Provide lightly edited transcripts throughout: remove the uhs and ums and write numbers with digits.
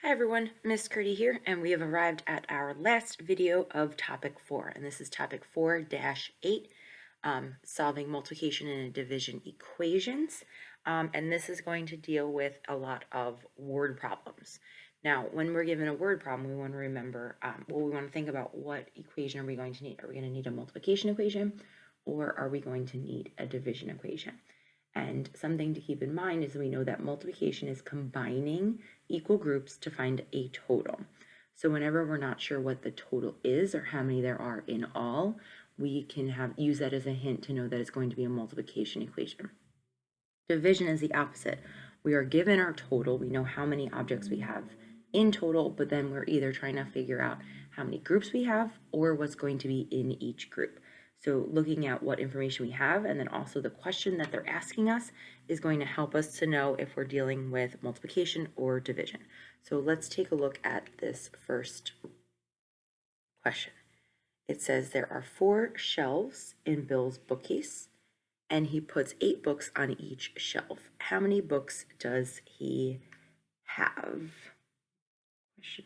Hi everyone, Miss Curdy here, and we have arrived at our last video of topic 4, and this is topic 4-8, solving multiplication and division equations, and this is going to deal with a lot of word problems. Now, when we're given a word problem, we want to remember, we want to think about what equation are we going to need. Are we going to need a multiplication equation, or are we going to need a division equation? And something to keep in mind is we know that multiplication is combining equal groups to find a total. So whenever we're not sure what the total is or how many there are in all, we can use that as a hint to know that it's going to be a multiplication equation. Division is the opposite. We are given our total, we know how many objects we have in total, but then we're either trying to figure out how many groups we have or what's going to be in each group. So looking at what information we have and then also the question that they're asking us is going to help us to know if we're dealing with multiplication or division. So let's take a look at this first question. It says there are 4 shelves in Bill's bookcase and he puts 8 books on each shelf. How many books does he have? Question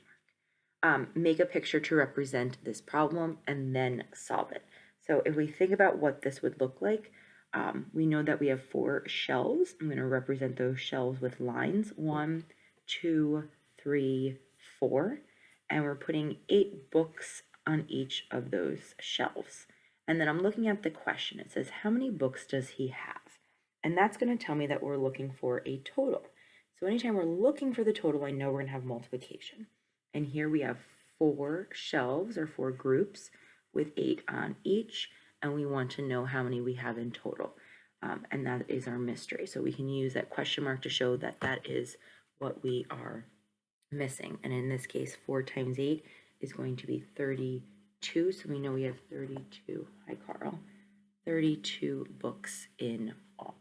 mark. Make a picture to represent this problem and then solve it. So if we think about what this would look like, we know that we have 4 shelves. I'm going to represent those shelves with lines, 1, 2, 3, 4, and we're putting 8 books on each of those shelves. And then I'm looking at the question. It says, how many books does he have? And that's going to tell me that we're looking for a total. So anytime we're looking for the total, I know we're going to have multiplication. And here we have 4 shelves or 4 groups with 8 on each, and we want to know how many we have in total. And that is our mystery. So we can use that question mark to show that that is what we are missing. And in this case, 4 times 8 is going to be 32. So we know we have 32. Hi, Carl. 32 books in all.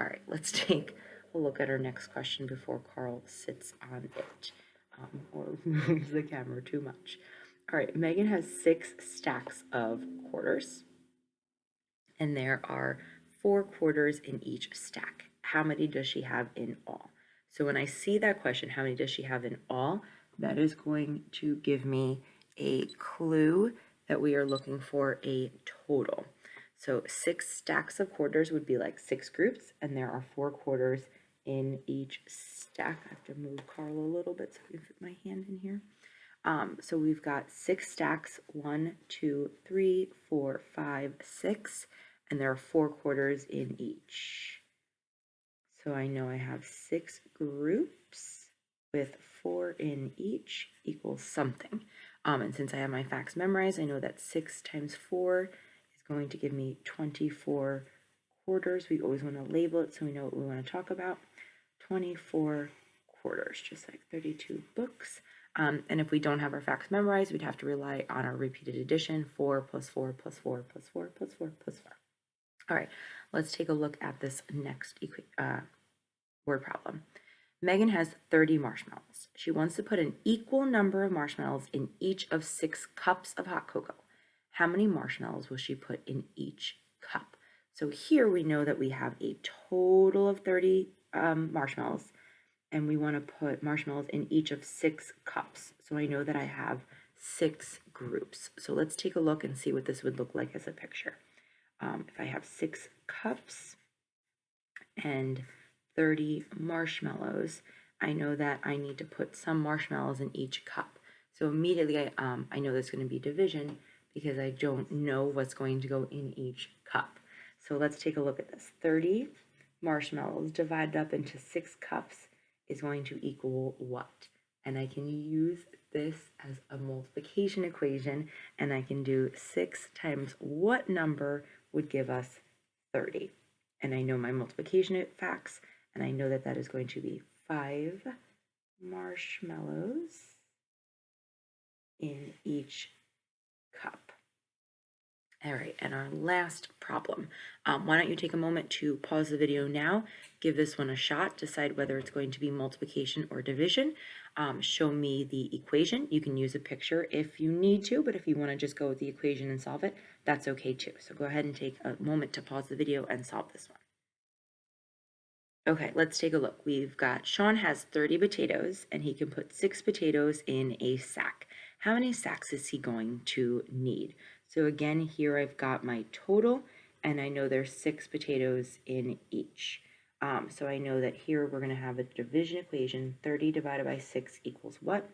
All right, let's take a look at our next question before Carl sits on it or moves the camera too much. All right, Megan has 6 stacks of quarters, and there are 4 quarters in each stack. How many does she have in all? So when I see that question, how many does she have in all, that is going to give me a clue that we are looking for a total. So 6 stacks of quarters would be like 6 groups, and there are 4 quarters in each stack. I have to move Carl a little bit so I can fit my hand in here. So we've got 6 stacks, 1, 2, 3, 4, 5, 6, and there are 4 quarters in each. So I know I have 6 groups with 4 in each equals something. And since I have my facts memorized, I know that 6 times 4 is going to give me 24 quarters. We always want to label it so we know what we want to talk about. 24 quarters, just like 32 books. And if we don't have our facts memorized, we'd have to rely on our repeated addition, 4 plus 4 plus 4 plus 4 plus 4 plus 4. All right, let's take a look at this next word problem. Megan has 30 marshmallows. She wants to put an equal number of marshmallows in each of 6 cups of hot cocoa. How many marshmallows will she put in each cup? So here we know that we have a total of 30 marshmallows, and we want to put marshmallows in each of 6 cups. So I know that I have 6 groups. So let's take a look and see what this would look like as a picture. If I have 6 cups and 30 marshmallows, I know that I need to put some marshmallows in each cup. So immediately I know there's going to be division because I don't know what's going to go in each cup. So let's take a look at this. 30 marshmallows divided up into 6 cups is going to equal what? And I can use this as a multiplication equation, and I can do 6 times what number would give us 30. And I know my multiplication facts, and I know that that is going to be 5 marshmallows in each cup. All right, and our last problem. Why don't you take a moment to pause the video now, give this one a shot, decide whether it's going to be multiplication or division. Show me the equation. You can use a picture if you need to, but if you want to just go with the equation and solve it, that's okay too. So go ahead and take a moment to pause the video and solve this one. Okay, let's take a look. We've got Sean has 30 potatoes and he can put 6 potatoes in a sack. How many sacks is he going to need? So again, here I've got my total and I know there's 6 potatoes in each. So I know that here we're going to have a division equation. 30 divided by 6 equals what?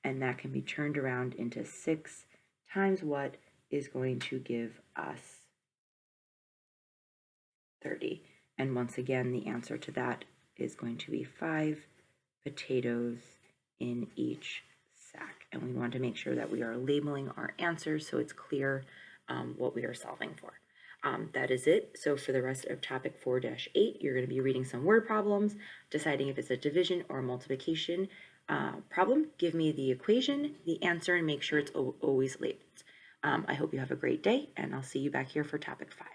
And that can be turned around into 6 times what is going to give us 30. And once again, the answer to that is going to be 5 potatoes in each sack. And we want to make sure that we are labeling our answers so it's clear what we are solving for. That is it. So for the rest of topic 4-8, you're going to be reading some word problems, deciding if it's a division or multiplication problem. Give me the equation, the answer, and make sure it's always labeled. I hope you have a great day, and I'll see you back here for topic 5.